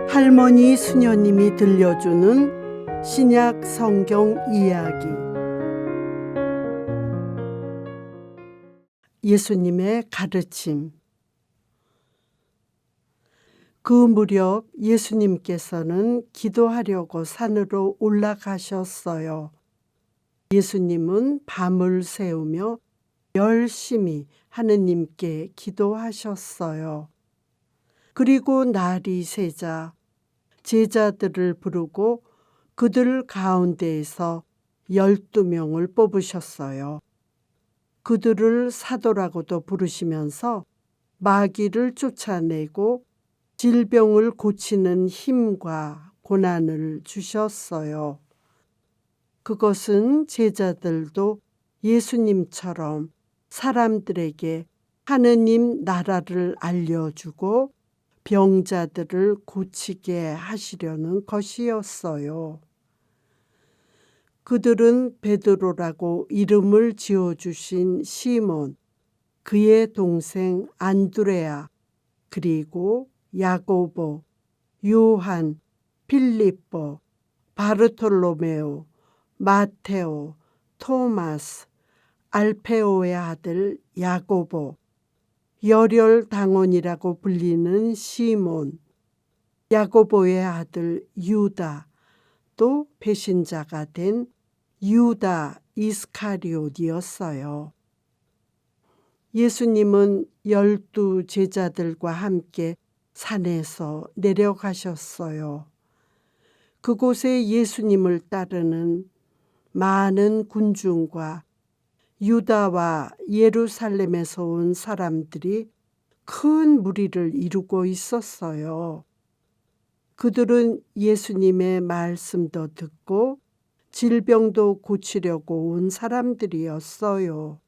할머니 수녀님이 들려주는 신약 성경 이야기. 예수님의 가르침. 그 무렵 예수님께서는 기도하려고 산으로 올라가셨어요. 예수님은 밤을 새우며 열심히 하느님께 기도하셨어요. 그리고 날이 새자 제자들을 부르고 그들 가운데에서 12명을 뽑으셨어요. 그들을 사도라고도 부르시면서 마귀를 쫓아내고 질병을 고치는 힘과 고난을 주셨어요. 그것은 제자들도 예수님처럼 사람들에게 하느님 나라를 알려주고 병자들을 고치게 하시려는 것이었어요. 그들은 베드로라고 이름을 지어주신 시몬, 그의 동생 안드레아, 그리고 야고보, 요한, 필립보, 바르톨로메오, 마테오, 토마스, 알페오의 아들 야고보, 열혈당원이라고 불리는 시몬, 야고보의 아들 유다, 또 배신자가 된 유다 이스카리옷이었어요. 예수님은 12 제자들과 함께 산에서 내려가셨어요. 그곳에 예수님을 따르는 많은 군중과 유다와 예루살렘에서 온 사람들이 큰 무리를 이루고 있었어요. 그들은 예수님의 말씀도 듣고 질병도 고치려고 온 사람들이었어요.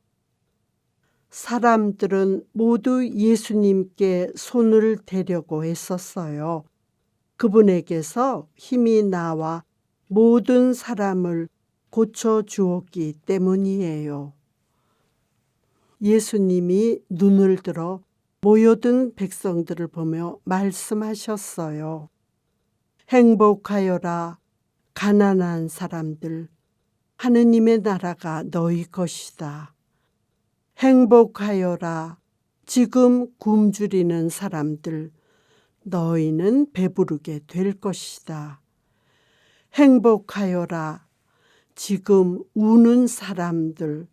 사람들은 모두 예수님께 손을 대려고 했었어요. 그분에게서 힘이 나와 모든 사람을 고쳐주었기 때문이에요. 예수님이 눈을 들어 모여든 백성들을 보며 말씀하셨어요. 행복하여라 가난한 사람들, 하느님의 나라가 너희 것이다. 행복하여라 지금 굶주리는 사람들, 너희는 배부르게 될 것이다. 행복하여라 지금 우는 사람들,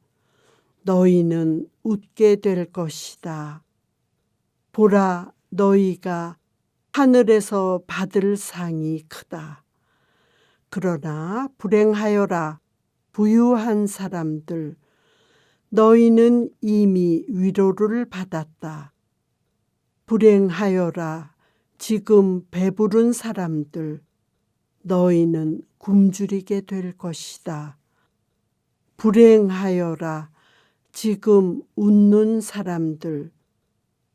너희는 웃게 될 것이다. 보라, 너희가 하늘에서 받을 상이 크다. 그러나 불행하여라 부유한 사람들, 너희는 이미 위로를 받았다. 불행하여라 지금 배부른 사람들, 너희는 굶주리게 될 것이다. 불행하여라 지금 웃는 사람들,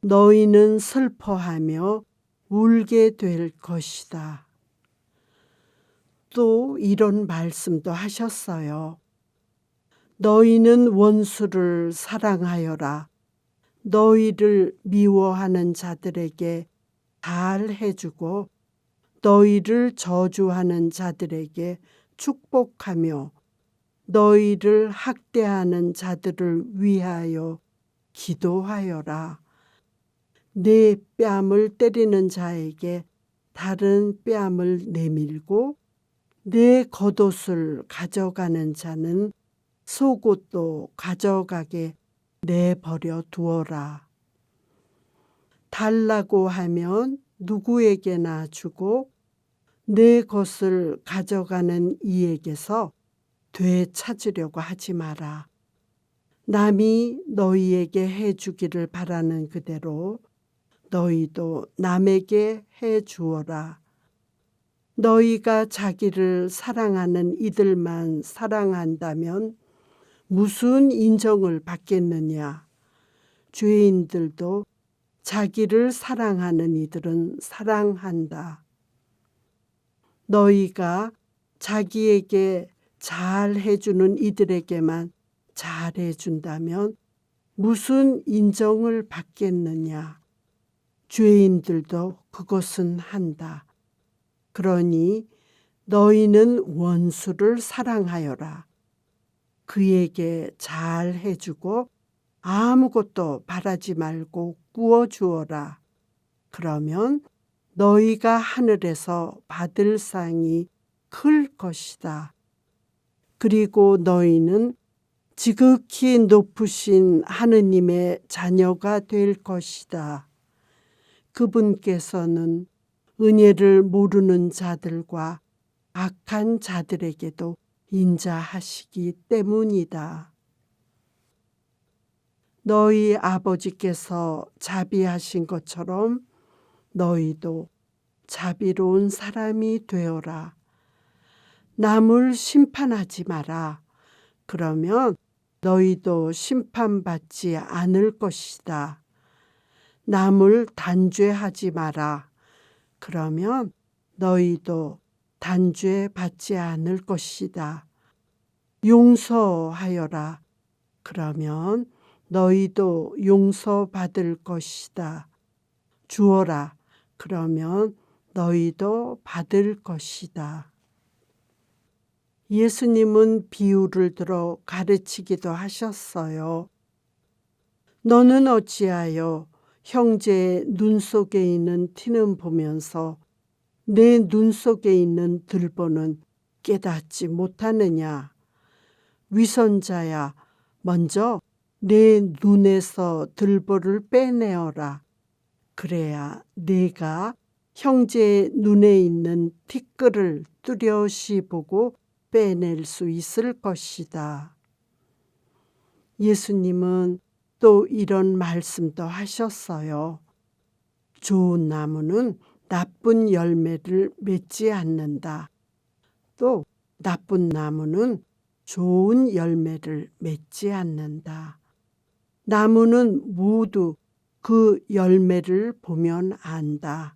너희는 슬퍼하며 울게 될 것이다. 또 이런 말씀도 하셨어요. 너희는 원수를 사랑하여라. 너희를 미워하는 자들에게 잘 해주고 너희를 저주하는 자들에게 축복하며 너희를 학대하는 자들을 위하여 기도하여라. 내 뺨을 때리는 자에게 다른 뺨을 내밀고 내 겉옷을 가져가는 자는 속옷도 가져가게 내버려 두어라. 달라고 하면 누구에게나 주고 내 것을 가져가는 이에게서 되찾으려고 하지 마라. 남이 너희에게 해주기를 바라는 그대로 너희도 남에게 해주어라. 너희가 자기를 사랑하는 이들만 사랑한다면 무슨 인정을 받겠느냐. 죄인들도 자기를 사랑하는 이들은 사랑한다. 너희가 자기에게 잘 해주는 이들에게만 잘 해준다면 무슨 인정을 받겠느냐. 죄인들도 그것은 한다. 그러니 너희는 원수를 사랑하여라. 그에게 잘 해주고 아무것도 바라지 말고 구워주어라. 그러면 너희가 하늘에서 받을 상이 클 것이다. 그리고 너희는 지극히 높으신 하느님의 자녀가 될 것이다. 그분께서는 은혜를 모르는 자들과 악한 자들에게도 인자하시기 때문이다. 너희 아버지께서 자비하신 것처럼 너희도 자비로운 사람이 되어라. 남을 심판하지 마라. 그러면 너희도 심판받지 않을 것이다. 남을 단죄하지 마라. 그러면 너희도 단죄받지 않을 것이다. 용서하여라. 그러면 너희도 용서받을 것이다. 주어라. 그러면 너희도 받을 것이다. 예수님은 비유를 들어 가르치기도 하셨어요. 너는 어찌하여 형제의 눈 속에 있는 티는 보면서 내 눈 속에 있는 들보는 깨닫지 못하느냐. 위선자야, 먼저 내 눈에서 들보를 빼내어라. 그래야 내가 형제의 눈에 있는 티끌을 뚜렷이 보고 빼낼 수 있을 것이다. 예수님은 또 이런 말씀도 하셨어요. 좋은 나무는 나쁜 열매를 맺지 않는다. 또 나쁜 나무는 좋은 열매를 맺지 않는다. 나무는 모두 그 열매를 보면 안다.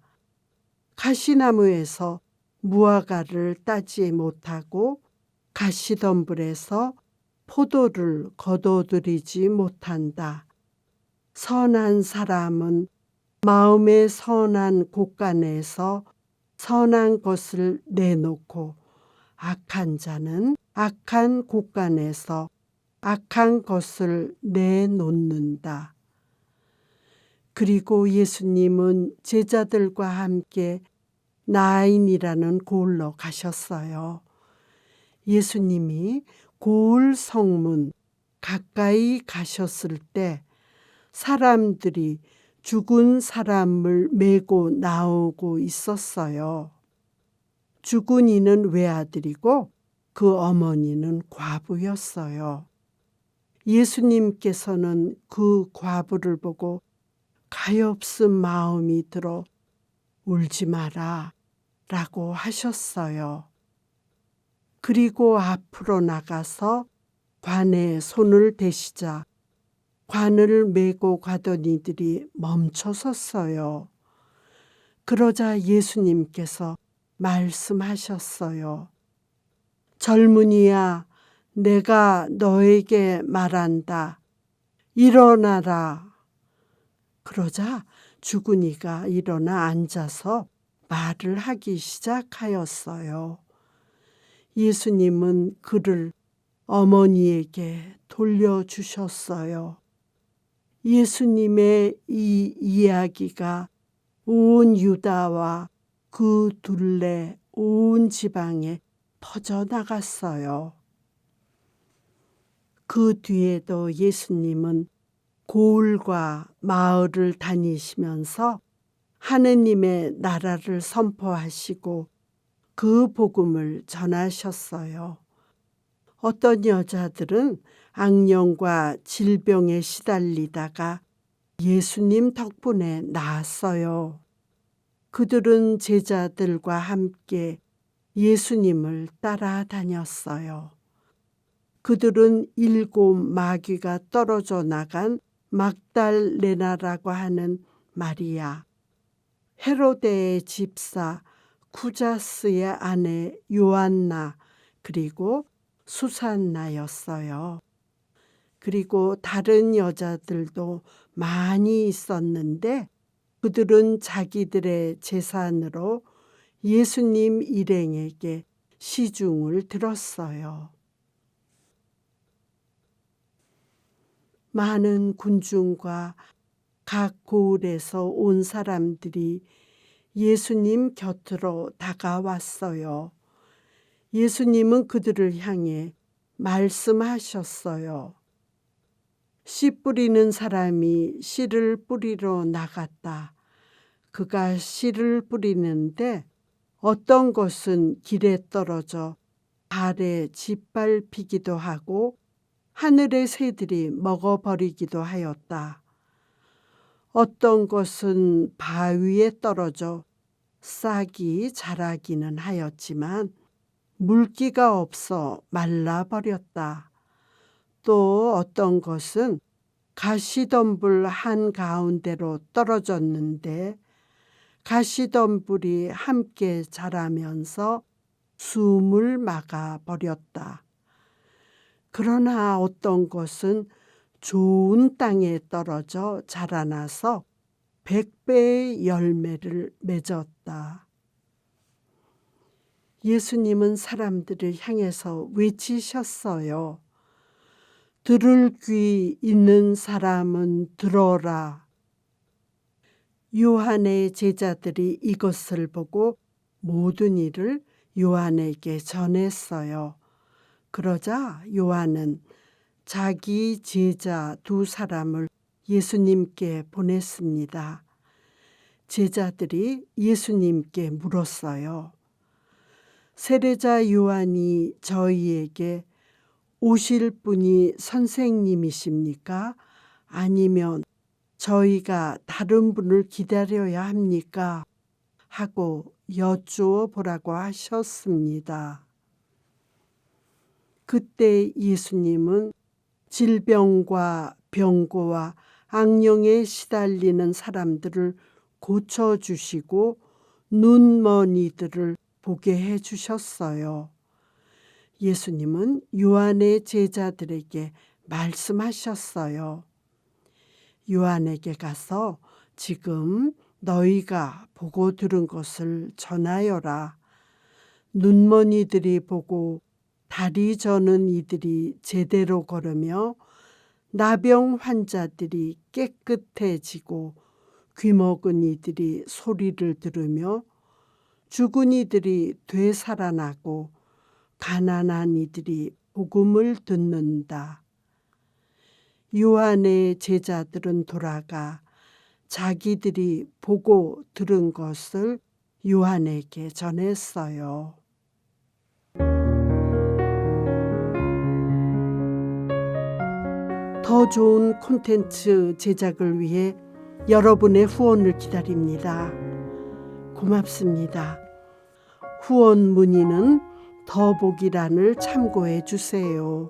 가시나무에서 무화과를 따지 못하고 가시덤불에서 포도를 거둬들이지 못한다. 선한 사람은 마음의 선한 곳간에서 선한 것을 내놓고 악한 자는 악한 곳간에서 악한 것을 내놓는다. 그리고 예수님은 제자들과 함께 나인이라는 고을로 가셨어요. 예수님이 고을 성문 가까이 가셨을 때 사람들이 죽은 사람을 메고 나오고 있었어요. 죽은 이는 외아들이고 그 어머니는 과부였어요. 예수님께서는 그 과부를 보고 가엾은 마음이 들어 울지 마라 라고 하셨어요. 그리고 앞으로 나가서 관에 손을 대시자 관을 메고 가던 이들이 멈춰섰어요. 그러자 예수님께서 말씀하셨어요. 젊은이야, 내가 너에게 말한다. 일어나라. 그러자 죽은 이가 일어나 앉아서 말을 하기 시작하였어요. 예수님은 그를 어머니에게 돌려주셨어요. 예수님의 이 이야기가 온 유다와 그 둘레 온 지방에 퍼져나갔어요. 그 뒤에도 예수님은 고을과 마을을 다니시면서 하느님의 나라를 선포하시고 그 복음을 전하셨어요. 어떤 여자들은 악령과 질병에 시달리다가 예수님 덕분에 나았어요. 그들은 제자들과 함께 예수님을 따라다녔어요. 그들은 7 마귀가 떨어져 나간 막달레나라고 하는 마리아, 헤로데의 집사 쿠자스의 아내 요한나, 그리고 수산나였어요. 그리고 다른 여자들도 많이 있었는데 그들은 자기들의 재산으로 예수님 일행에게 시중을 들었어요. 많은 군중과 각 고을에서 온 사람들이 예수님 곁으로 다가왔어요. 예수님은 그들을 향해 말씀하셨어요. 씨 뿌리는 사람이 씨를 뿌리러 나갔다. 그가 씨를 뿌리는데 어떤 것은 길에 떨어져 발에 짓밟히기도 하고 하늘의 새들이 먹어버리기도 하였다. 어떤 것은 바위에 떨어져 싹이 자라기는 하였지만 물기가 없어 말라버렸다. 또 어떤 것은 가시덤불 한가운데로 떨어졌는데 가시덤불이 함께 자라면서 숨을 막아버렸다. 그러나 어떤 것은 좋은 땅에 떨어져 자라나서 100배의 열매를 맺었다. 예수님은 사람들을 향해서 외치셨어요. 들을 귀 있는 사람은 들어라. 요한의 제자들이 이것을 보고 모든 일을 요한에게 전했어요. 그러자 요한은 자기 제자 2사람을 예수님께 보냈습니다. 제자들이 예수님께 물었어요. 세례자 요한이 저희에게 오실 분이 선생님이십니까? 아니면 저희가 다른 분을 기다려야 합니까? 하고 여쭈어 보라고 하셨습니다. 그때 예수님은 질병과 병고와 악령에 시달리는 사람들을 고쳐주시고 눈먼 이들을 보게 해주셨어요. 예수님은 요한의 제자들에게 말씀하셨어요. 요한에게 가서 지금 너희가 보고 들은 것을 전하여라. 눈먼 이들이 보고 다리 저는 이들이 제대로 걸으며 나병 환자들이 깨끗해지고 귀먹은 이들이 소리를 들으며 죽은 이들이 되살아나고 가난한 이들이 복음을 듣는다. 요한의 제자들은 돌아가 자기들이 보고 들은 것을 요한에게 전했어요. 더 좋은 콘텐츠 제작을 위해 여러분의 후원을 기다립니다. 고맙습니다. 후원 문의는 더보기란을 참고해 주세요.